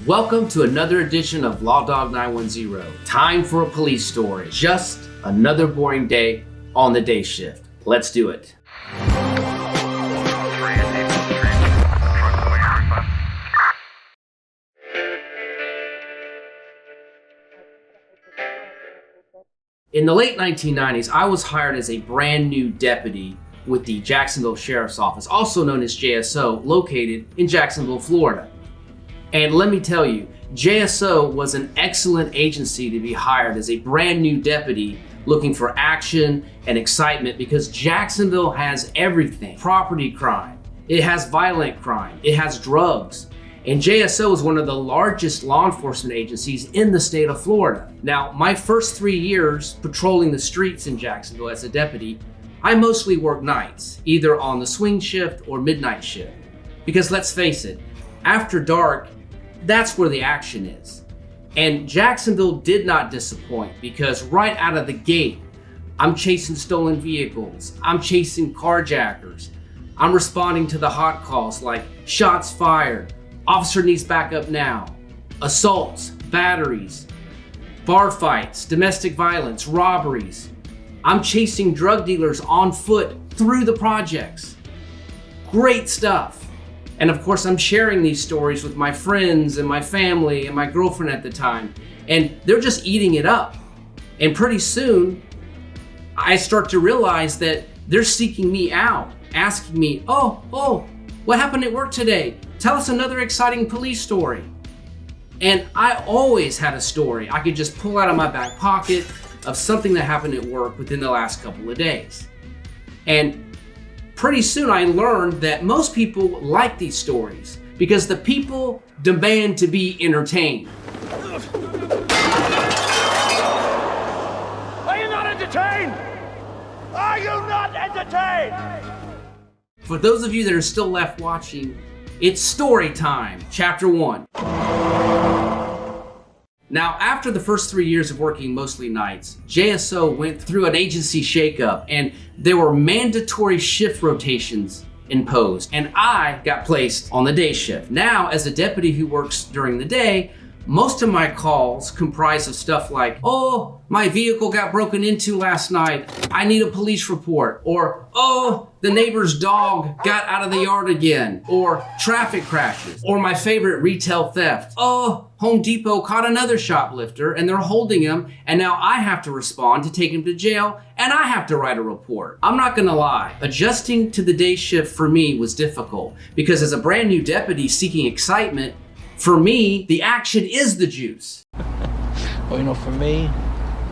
Welcome to another edition of Law Dog 910. Time for a police story. Just another boring day on the day shift. Let's do it. In the late 1990s, I was hired as a brand new deputy with the Jacksonville Sheriff's Office, also known as JSO, located in Jacksonville, Florida. And let me tell you, JSO was an excellent agency to be hired as a brand new deputy looking for action and excitement because Jacksonville has everything. Property crime, it has violent crime, it has drugs. And JSO is one of the largest law enforcement agencies in the state of Florida. Now, my first 3 years patrolling the streets in Jacksonville as a deputy, I mostly worked nights, either on the swing shift or midnight shift. Because let's face it, after dark, that's where the action is. And Jacksonville did not disappoint because right out of the gate, I'm chasing stolen vehicles, I'm chasing carjackers, I'm responding to the hot calls like shots fired, officer needs backup now, assaults, batteries, bar fights, domestic violence, robberies. I'm chasing drug dealers on foot through the projects. Great stuff. And of course, I'm sharing these stories with my friends and my family and my girlfriend at the time, and they're just eating it up. And pretty soon, I start to realize that they're seeking me out, asking me, oh, what happened at work today? Tell us another exciting police story. And I always had a story I could just pull out of my back pocket of something that happened at work within the last couple of days. And pretty soon I learned that most people like these stories because the people demand to be entertained. Are you not entertained? Are you not entertained? For those of you that are still left watching, it's story time, chapter 1. Now, after the first 3 years of working mostly nights, JSO went through an agency shakeup and there were mandatory shift rotations imposed, and I got placed on the day shift. Now, as a deputy who works during the day, most of my calls comprise of stuff like, oh, my vehicle got broken into last night, I need a police report, or oh, the neighbor's dog got out of the yard again, or traffic crashes, or my favorite, retail theft. Oh, Home Depot caught another shoplifter and they're holding him, and now I have to respond to take him to jail, and I have to write a report. I'm not gonna lie, adjusting to the day shift for me was difficult because as a brand new deputy seeking excitement, for me, the action is the juice. Well, for me,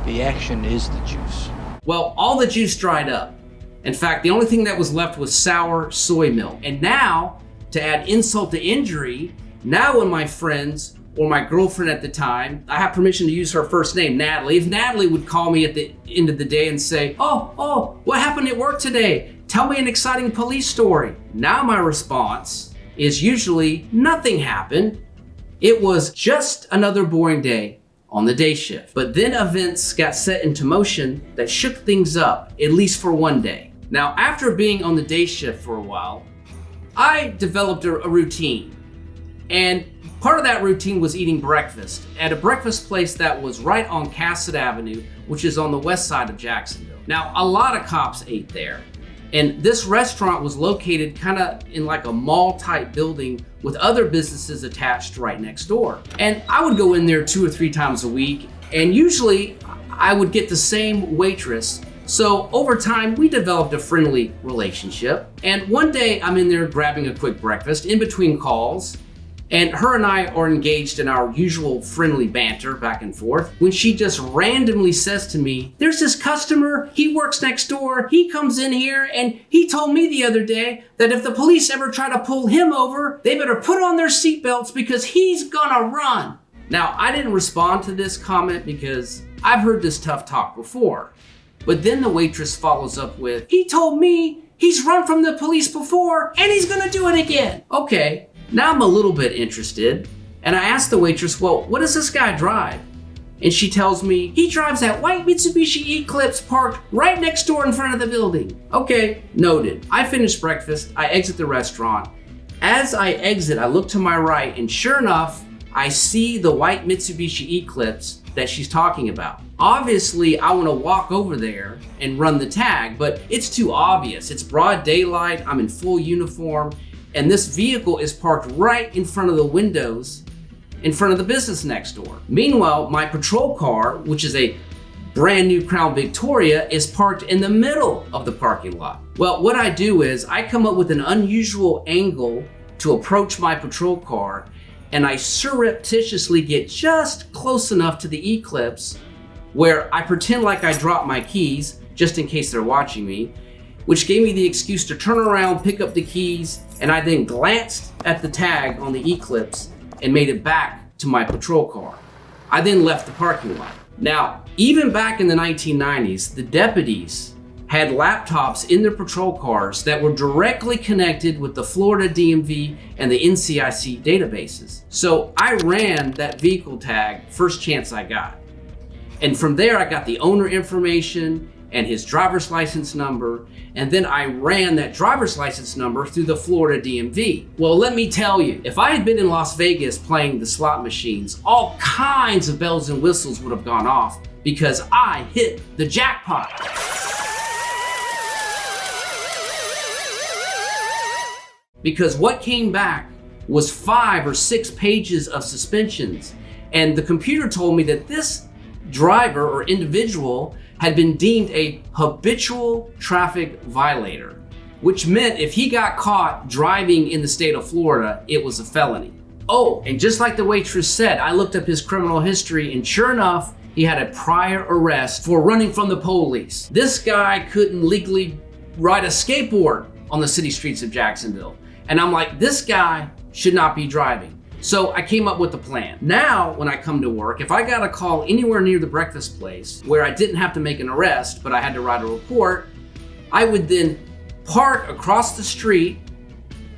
the action is the juice. Well, all the juice dried up. In fact, the only thing that was left was sour soy milk. And now, to add insult to injury, now when my friends or my girlfriend at the time, I have permission to use her first name, Natalie. If Natalie would call me at the end of the day and say, oh, what happened at work today? Tell me an exciting police story. Now my response is usually nothing happened. It was just another boring day on the day shift. But then events got set into motion that shook things up, at least for one day. Now, after being on the day shift for a while, I developed a routine. And part of that routine was eating breakfast at a breakfast place that was right on Cassett Avenue, which is on the west side of Jacksonville. Now, a lot of cops ate there. And this restaurant was located kind of in like a mall type building with other businesses attached right next door. And I would go in there 2 or 3 times a week, and usually I would get the same waitress. So over time, we developed a friendly relationship. And one day I'm in there grabbing a quick breakfast in between calls, and her and I are engaged in our usual friendly banter back and forth when she just randomly says to me, there's this customer, he works next door, he comes in here, and he told me the other day that if the police ever try to pull him over, they better put on their seatbelts because he's gonna run. Now, I didn't respond to this comment because I've heard this tough talk before. But then the waitress follows up with, he told me he's run from the police before and he's gonna do it again. Okay. Now I'm a little bit interested, and I asked the waitress, well, what does this guy drive? And she tells me, he drives that white Mitsubishi Eclipse parked right next door in front of the building. Okay, noted. I finish breakfast, I exit the restaurant. As I exit, I look to my right, and sure enough, I see the white Mitsubishi Eclipse that she's talking about. Obviously, I want to walk over there and run the tag, but it's too obvious. It's broad daylight, I'm in full uniform, and this vehicle is parked right in front of the windows in front of the business next door. Meanwhile, my patrol car, which is a brand new Crown Victoria, is parked in the middle of the parking lot. Well, what I do is I come up with an unusual angle to approach my patrol car, and I surreptitiously get just close enough to the Eclipse where I pretend like I dropped my keys just in case they're watching me, which gave me the excuse to turn around, pick up the keys, and I then glanced at the tag on the Eclipse and made it back to my patrol car. I then left the parking lot. Now, even back in the 1990s, the deputies had laptops in their patrol cars that were directly connected with the Florida DMV and the NCIC databases. So I ran that vehicle tag first chance I got. And from there, I got the owner information and his driver's license number, and then I ran that driver's license number through the Florida DMV. Well, let me tell you, if I had been in Las Vegas playing the slot machines, all kinds of bells and whistles would have gone off because I hit the jackpot. Because what came back was 5 or 6 pages of suspensions, and the computer told me that this driver or individual had been deemed a habitual traffic violator, which meant if he got caught driving in the state of Florida, it was a felony. Oh, and just like the waitress said, I looked up his criminal history, and sure enough, he had a prior arrest for running from the police. This guy couldn't legally ride a skateboard on the city streets of Jacksonville. And I'm like, this guy should not be driving. So I came up with a plan. Now, when I come to work, if I got a call anywhere near the breakfast place where I didn't have to make an arrest, but I had to write a report, I would then park across the street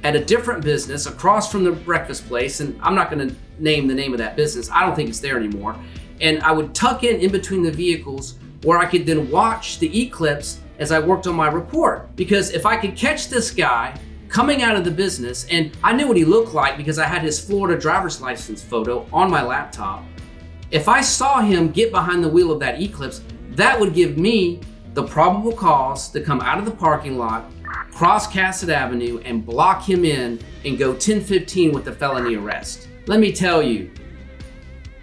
at a different business across from the breakfast place. And I'm not gonna name the name of that business. I don't think it's there anymore. And I would tuck in between the vehicles where I could then watch the Eclipse as I worked on my report. Because if I could catch this guy coming out of the business, and I knew what he looked like because I had his Florida driver's license photo on my laptop. If I saw him get behind the wheel of that Eclipse, that would give me the probable cause to come out of the parking lot, cross Cassett Avenue, and block him in and go 10-15 with the felony arrest. Let me tell you,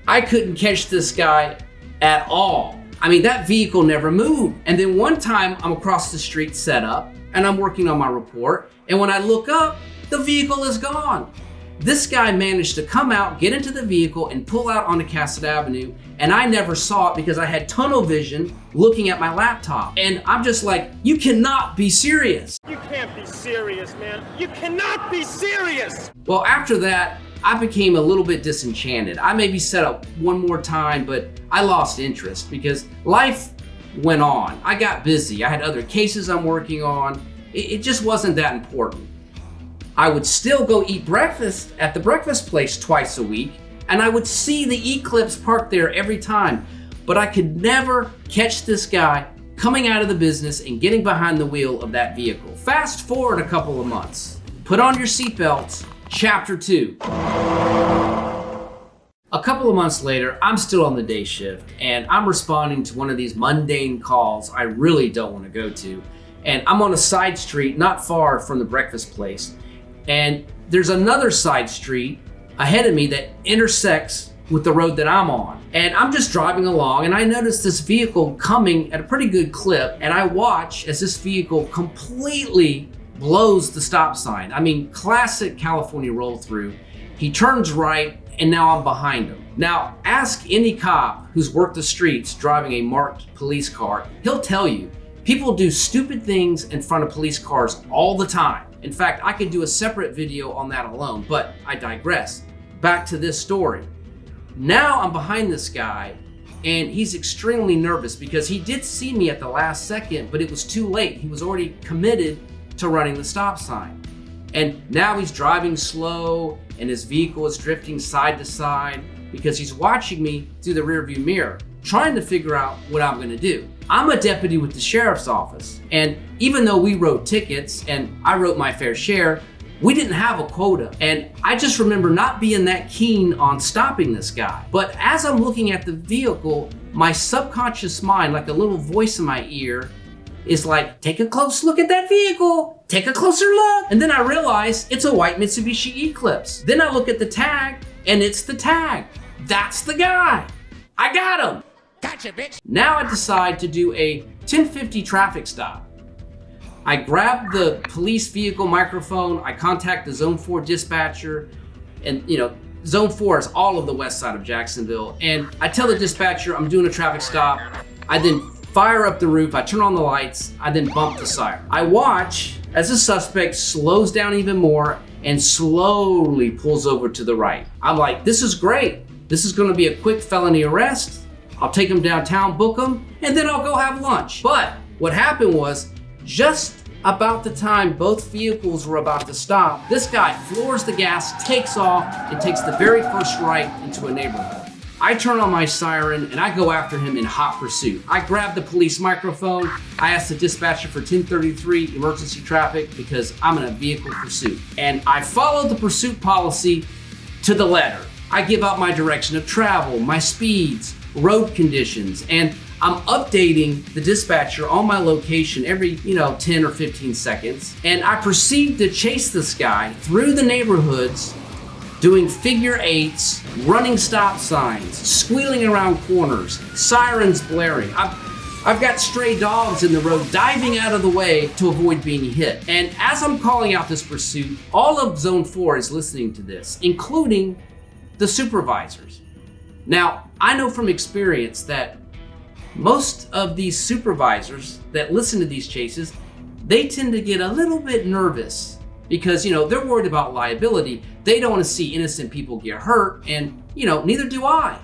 I couldn't catch this guy at all. I mean, that vehicle never moved. And then one time I'm across the street set up and I'm working on my report. And when I look up, the vehicle is gone. This guy managed to come out, get into the vehicle, and pull out onto Cassett Avenue. And I never saw it because I had tunnel vision looking at my laptop. And I'm just like, you cannot be serious. You can't be serious, man. You cannot be serious. Well, after that, I became a little bit disenchanted. I maybe set up one more time, but I lost interest because life went on. I got busy. I had other cases I'm working on. It just wasn't that important. I would still go eat breakfast at the breakfast place twice a week, and I would see the Eclipse parked there every time, but I could never catch this guy coming out of the business and getting behind the wheel of that vehicle. Fast forward a couple of months. Put on your seatbelts, Chapter 2. A couple of months later, I'm still on the day shift, and I'm responding to one of these mundane calls I really don't want to go to. And I'm on a side street not far from the breakfast place. And there's another side street ahead of me that intersects with the road that I'm on. And I'm just driving along and I notice this vehicle coming at a pretty good clip. And I watch as this vehicle completely blows the stop sign. I mean, classic California roll through. He turns right and now I'm behind him. Now, ask any cop who's worked the streets driving a marked police car. He'll tell you, people do stupid things in front of police cars all the time. In fact, I could do a separate video on that alone, but I digress. Back to this story. Now I'm behind this guy and he's extremely nervous because he did see me at the last second, but it was too late. He was already committed to running the stop sign. And now he's driving slow and his vehicle is drifting side to side because he's watching me through the rearview mirror, trying to figure out what I'm gonna do. I'm a deputy with the sheriff's office, and even though we wrote tickets and I wrote my fair share, We didn't have a quota, and I just remember not being that keen on stopping this guy. But as I'm looking at the vehicle, my subconscious mind, like a little voice in my ear, is like, take a close look at that vehicle, take a closer look. And then I realize it's a white Mitsubishi Eclipse. Then I look at the tag, and it's the tag. That's the guy. I got him. Gotcha, bitch. Now I decide to do a 1050 traffic stop. I grab the police vehicle microphone, I contact the Zone 4 dispatcher, and Zone 4 is all of the west side of Jacksonville, and I tell the dispatcher I'm doing a traffic stop. I then fire up the roof, I turn on the lights, I then bump the siren. I watch as the suspect slows down even more and slowly pulls over to the right. I'm like, this is great. This is gonna be a quick felony arrest. I'll take him downtown, book him, and then I'll go have lunch. But what happened was, just about the time both vehicles were about to stop, this guy floors the gas, takes off, and takes the very first right into a neighborhood. I turn on my siren and I go after him in hot pursuit. I grab the police microphone, I ask the dispatcher for 1033 emergency traffic because I'm in a vehicle pursuit. And I follow the pursuit policy to the letter. I give out my direction of travel, my speeds, road conditions, and I'm updating the dispatcher on my location every 10 or 15 seconds. And I proceed to chase this guy through the neighborhoods, doing figure eights, running stop signs, squealing around corners, sirens blaring. I've got stray dogs in the road diving out of the way to avoid being hit. And as I'm calling out this pursuit, all of Zone 4 is listening to this, including the supervisors. Now, I know from experience that most of these supervisors that listen to these chases, they tend to get a little bit nervous because, they're worried about liability. They don't want to see innocent people get hurt, and, neither do I.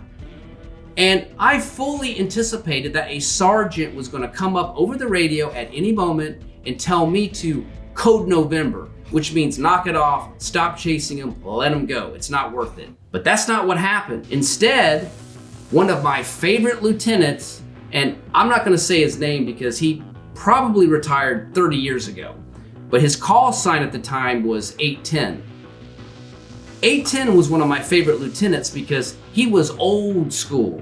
And I fully anticipated that a sergeant was going to come up over the radio at any moment and tell me to code November, which means knock it off, stop chasing him, let him go. It's not worth it. But that's not what happened. Instead, one of my favorite lieutenants, and I'm not going to say his name because he probably retired 30 years ago, but his call sign at the time was 810. 810 was one of my favorite lieutenants because he was old school.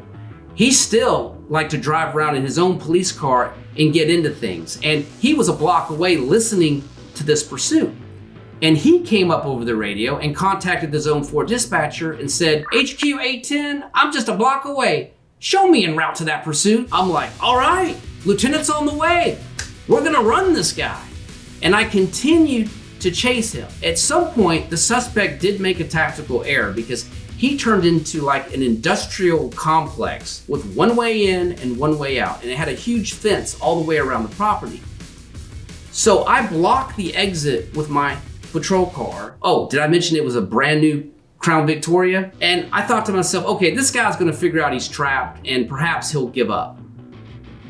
He still liked to drive around in his own police car and get into things. And he was a block away listening to this pursuit. And he came up over the radio and contacted the Zone 4 dispatcher and said, HQ 810, I'm just a block away. Show me en route to that pursuit. I'm like, all right, Lieutenant's on the way. We're gonna run this guy. And I continued to chase him. At some point, the suspect did make a tactical error because he turned into like an industrial complex with one way in and one way out. And it had a huge fence all the way around the property. So I blocked the exit with my patrol car. Oh, did I mention it was a brand new Crown Victoria? And I thought to myself, okay, this guy's gonna figure out he's trapped and perhaps he'll give up.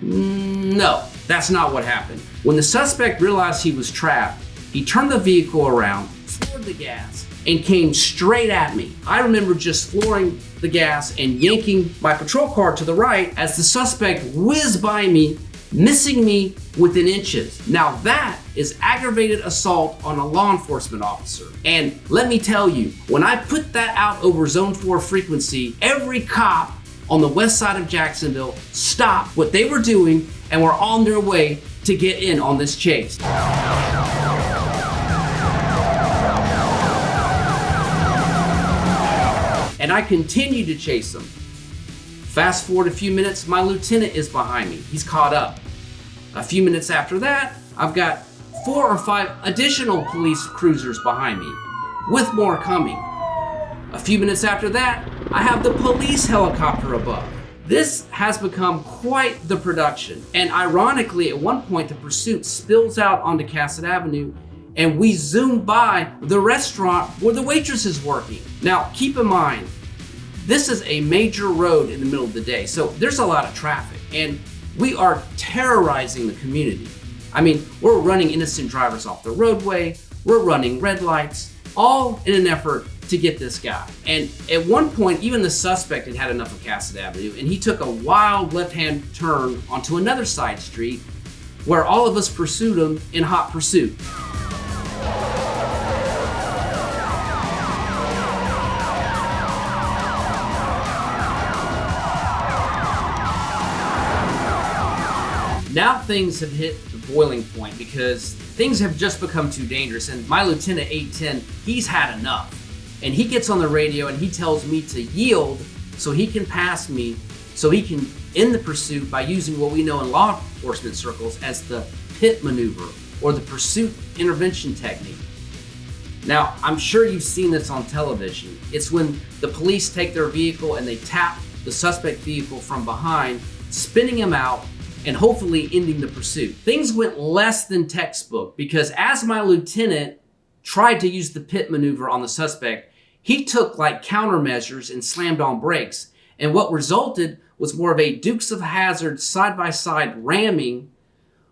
No, that's not what happened. When the suspect realized he was trapped, he turned the vehicle around, floored the gas, and came straight at me. I remember just flooring the gas and yanking my patrol car to the right as the suspect whizzed by me, missing me within inches. Now that is aggravated assault on a law enforcement officer. And let me tell you, when I put that out over Zone 4 frequency, every cop on the west side of Jacksonville stopped what they were doing and were on their way to get in on this chase. And I continued to chase him. Fast forward a few minutes, my lieutenant is behind me. He's caught up. A few minutes after that, I've got 4 or 5 additional police cruisers behind me, with more coming. A few minutes after that, I have the police helicopter above. This has become quite the production. And ironically, at one point, the pursuit spills out onto Cassett Avenue and we zoom by the restaurant where the waitress is working. Now, keep in mind, this is a major road in the middle of the day, so there's a lot of traffic, and we are terrorizing the community. I mean, we're running innocent drivers off the roadway, we're running red lights, all in an effort to get this guy. And at one point, even the suspect had had enough of Cassett Avenue, and he took a wild left-hand turn onto another side street where all of us pursued him in hot pursuit. Now things have hit the boiling point because things have just become too dangerous, and my Lieutenant 810, he's had enough. And he gets on the radio and he tells me to yield so he can pass me, so he can end the pursuit by using what we know in law enforcement circles as the pit maneuver or the pursuit intervention technique. Now, I'm sure you've seen this on television. It's when the police take their vehicle and they tap the suspect vehicle from behind, spinning him out and hopefully ending the pursuit. Things went less than textbook because as my lieutenant tried to use the pit maneuver on the suspect, he took like countermeasures and slammed on brakes. And what resulted was more of a Dukes of Hazzard side-by-side ramming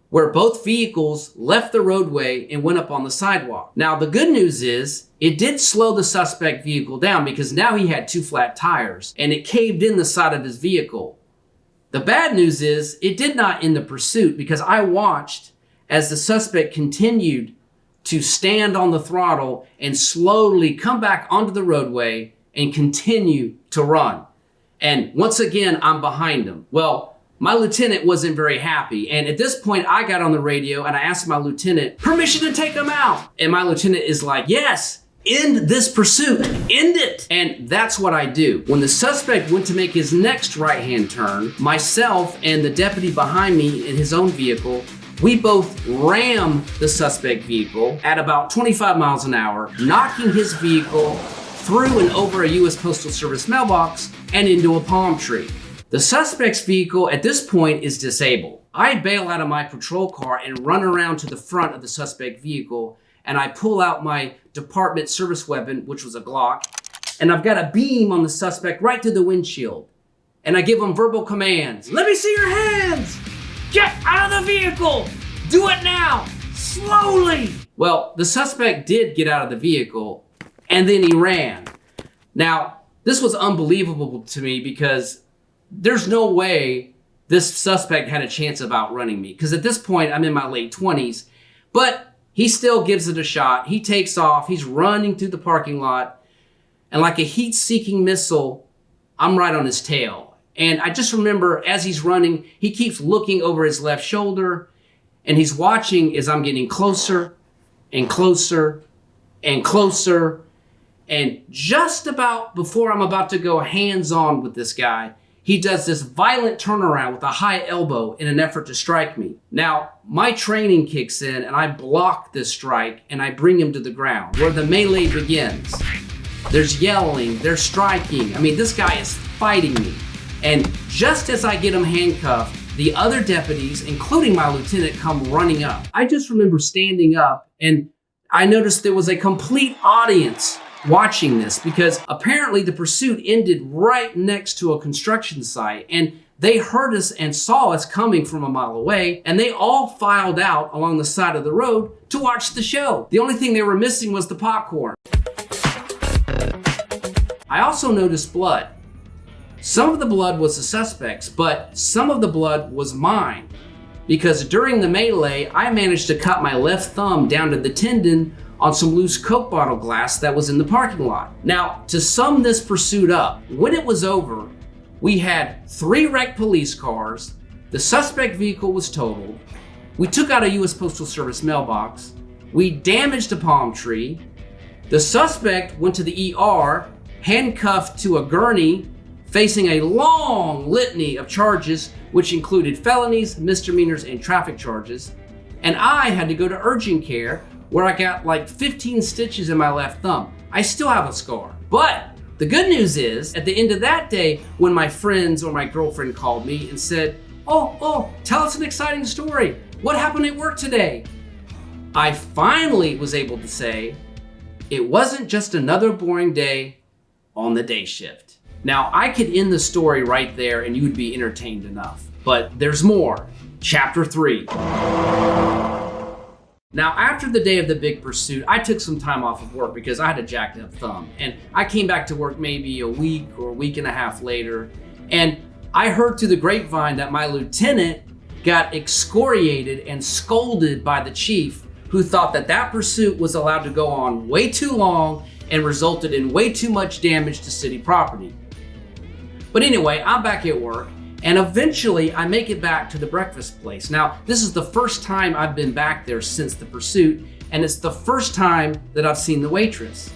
where both vehicles left the roadway and went up on the sidewalk. Now, the good news is it did slow the suspect vehicle down because now he had 2 flat tires and it caved in the side of his vehicle. The bad news is it did not end the pursuit because I watched as the suspect continued to stand on the throttle and slowly come back onto the roadway and continue to run. And once again, I'm behind him. Well, my lieutenant wasn't very happy. And at this point, I got on the radio and I asked my lieutenant, permission to take him out. And my lieutenant is like, yes, end this pursuit, end it. And that's what I do. When the suspect went to make his next right-hand turn, myself and the deputy behind me in his own vehicle, we both rammed the suspect vehicle at about 25 miles an hour, knocking his vehicle through and over a U.S. Postal Service mailbox and into a palm tree. The suspect's vehicle at this point is disabled. I bail out of my patrol car and run around to the front of the suspect vehicle, and I pull out my department service weapon, which was a Glock, and I've got a beam on the suspect right to the windshield. And I give him verbal commands. Let me see your hands! Get out of the vehicle! Do it now! Slowly! Well, the suspect did get out of the vehicle, and then he ran. Now, this was unbelievable to me because there's no way this suspect had a chance of outrunning me. Because at this point, I'm in my late 20s, but he still gives it a shot. He takes off, he's running through the parking lot, and like a heat-seeking missile, I'm right on his tail. And I just remember as he's running, he keeps looking over his left shoulder, and he's watching as I'm getting closer and closer and closer. And just about before I'm about to go hands-on with this guy, he does this violent turnaround with a high elbow in an effort to strike me. Now, my training kicks in and I block this strike and I bring him to the ground where the melee begins. There's yelling, there's striking. I mean, this guy is fighting me. And just as I get him handcuffed, the other deputies, including my lieutenant, come running up. I just remember standing up and I noticed there was a complete audience watching this because apparently the pursuit ended right next to a construction site and they heard us and saw us coming from a mile away and they all filed out along the side of the road to watch the show. The only thing they were missing was the popcorn. I also noticed blood. Some of the blood was the suspect's, but some of the blood was mine because during the melee, I managed to cut my left thumb down to the tendon on some loose Coke bottle glass that was in the parking lot. Now, to sum this pursuit up, when it was over, we had 3 wrecked police cars, the suspect vehicle was totaled, we took out a U.S. Postal Service mailbox, we damaged a palm tree, the suspect went to the ER, handcuffed to a gurney, facing a long litany of charges, which included felonies, misdemeanors, and traffic charges, and I had to go to urgent care where I got like 15 stitches in my left thumb. I still have a scar. But the good news is, at the end of that day, when my friends or my girlfriend called me and said, oh, tell us an exciting story. What happened at work today? I finally was able to say, it wasn't just another boring day on the day shift. Now, I could end the story right there and you would be entertained enough. But there's more. Chapter 3. Now, after the day of the big pursuit, I took some time off of work because I had a jacked up thumb. And I came back to work maybe a week or a week and a half later. And I heard through the grapevine that my lieutenant got excoriated and scolded by the chief, who thought that that pursuit was allowed to go on way too long and resulted in way too much damage to city property. But anyway, I'm back at work And eventually I make it back to the breakfast place. Now, this is the first time I've been back there since the pursuit, and it's the first time that I've seen the waitress.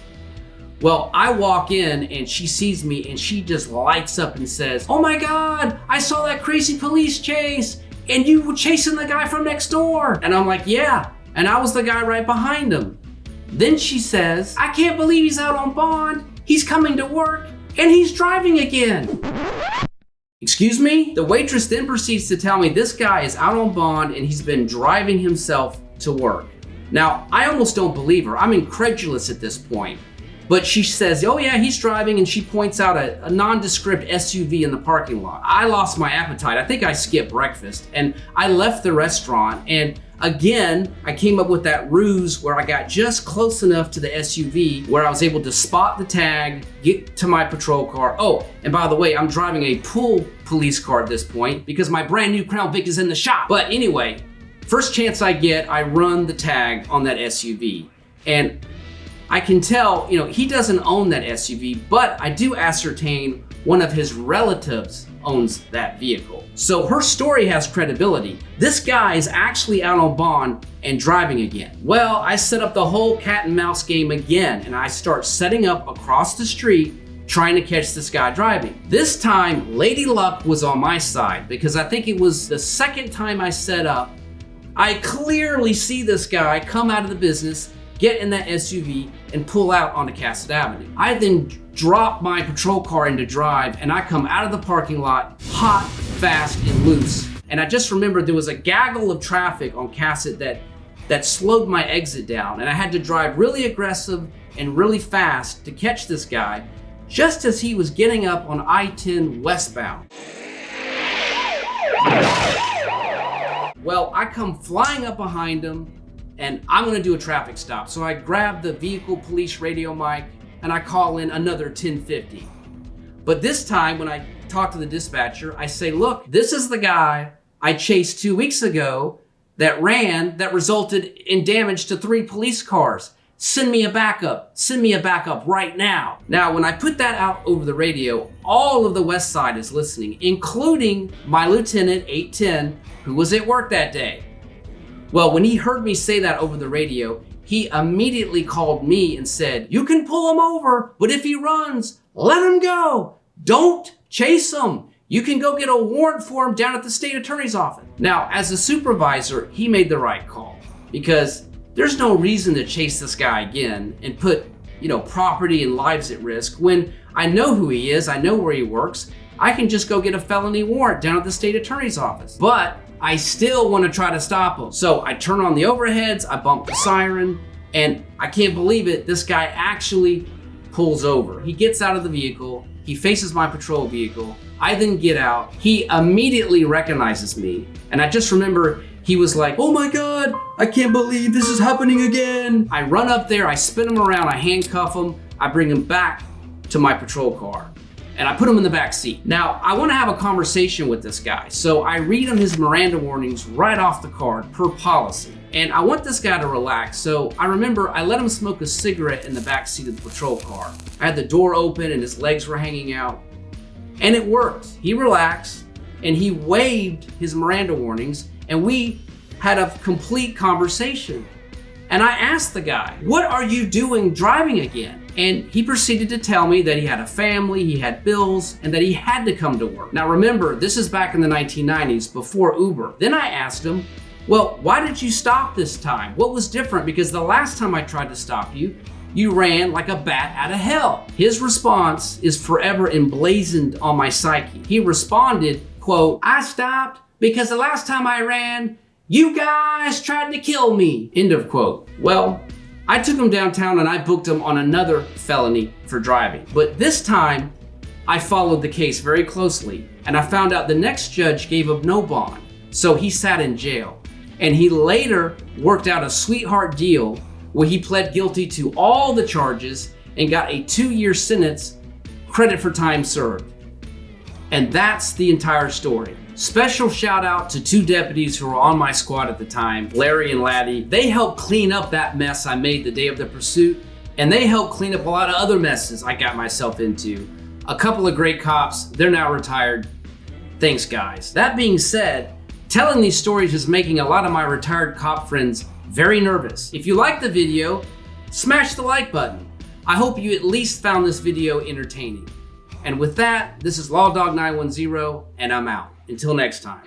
Well, I walk in and she sees me and she just lights up and says, "Oh my God, I saw that crazy police chase and you were chasing the guy from next door." And I'm like, "Yeah, and I was the guy right behind him." Then she says, "I can't believe he's out on bond. He's coming to work and he's driving again." Excuse me? The waitress then proceeds to tell me this guy is out on bond and he's been driving himself to work. Now, I almost don't believe her. I'm incredulous at this point. But she says, "Oh yeah, he's driving," and she points out a nondescript SUV in the parking lot. I lost my appetite. I think I skipped breakfast and I left the restaurant, and again, I came up with that ruse where I got just close enough to the SUV where I was able to spot the tag, get to my patrol car. Oh, and by the way, I'm driving a pool police car at this point because my brand new Crown Vic is in the shop. But anyway, first chance I get, I run the tag on that SUV. And I can tell, he doesn't own that SUV, but I do ascertain one of his relatives owns that vehicle. So her story has credibility. This guy is actually out on bond and driving again. Well, I set up the whole cat and mouse game again, and I start setting up across the street trying to catch this guy driving. This time, Lady Luck was on my side because I think it was the second time I set up. I clearly see this guy come out of the business, get in that SUV, and pull out onto Cassett Avenue. I then drop my patrol car into drive, and I come out of the parking lot hot, fast, and loose. And I just remembered there was a gaggle of traffic on Cassett that slowed my exit down, and I had to drive really aggressive and really fast to catch this guy just as he was getting up on I-10 westbound. Well, I come flying up behind him, and I'm gonna do a traffic stop. So I grab the vehicle police radio mic and I call in another 1050. But this time when I talk to the dispatcher, I say, "Look, this is the guy I chased 2 weeks ago that resulted in damage to 3 police cars. Send me a backup. Send me a backup right now." Now, when I put that out over the radio, all of the West Side is listening, including my lieutenant 810, who was at work that day. Well, when he heard me say that over the radio, he immediately called me and said, "You can pull him over, but if he runs, let him go. Don't chase him. You can go get a warrant for him down at the state attorney's office." Now, as a supervisor, he made the right call because there's no reason to chase this guy again and put, property and lives at risk when I know who he is, I know where he works. I can just go get a felony warrant down at the state attorney's office. But I still want to try to stop him. So I turn on the overheads, I bump the siren, and I can't believe it, this guy actually pulls over. He gets out of the vehicle, he faces my patrol vehicle, I then get out, he immediately recognizes me, and I just remember he was like, "Oh my God, I can't believe this is happening again." I run up there, I spin him around, I handcuff him, I bring him back to my patrol car, and I put him in the back seat. Now, I want to have a conversation with this guy, so I read him his Miranda warnings right off the card per policy. And I want this guy to relax, so I remember I let him smoke a cigarette in the back seat of the patrol car. I had the door open and his legs were hanging out, and it worked. He relaxed, and he waived his Miranda warnings, and we had a complete conversation. And I asked the guy, "What are you doing driving again?" And he proceeded to tell me that he had a family, he had bills, and that he had to come to work. Now remember, this is back in the 1990s, before Uber. Then I asked him, "Well, why did you stop this time? What was different? Because the last time I tried to stop you, you ran like a bat out of hell." His response is forever emblazoned on my psyche. He responded, quote, "I stopped because the last time I ran, you guys tried to kill me," end of quote. Well, I took him downtown and I booked him on another felony for driving. But this time, I followed the case very closely, and I found out the next judge gave him no bond, so he sat in jail. And he later worked out a sweetheart deal where he pled guilty to all the charges and got a 2-year sentence, credit for time served. And that's the entire story. Special shout out to 2 deputies who were on my squad at the time, Larry and Laddie. They helped clean up that mess I made the day of the pursuit, and they helped clean up a lot of other messes I got myself into. A couple of great cops, they're now retired. Thanks, guys. That being said, telling these stories is making a lot of my retired cop friends very nervous. If you liked the video, smash the like button. I hope you at least found this video entertaining. And with that, this is LawDog910, and I'm out. Until next time.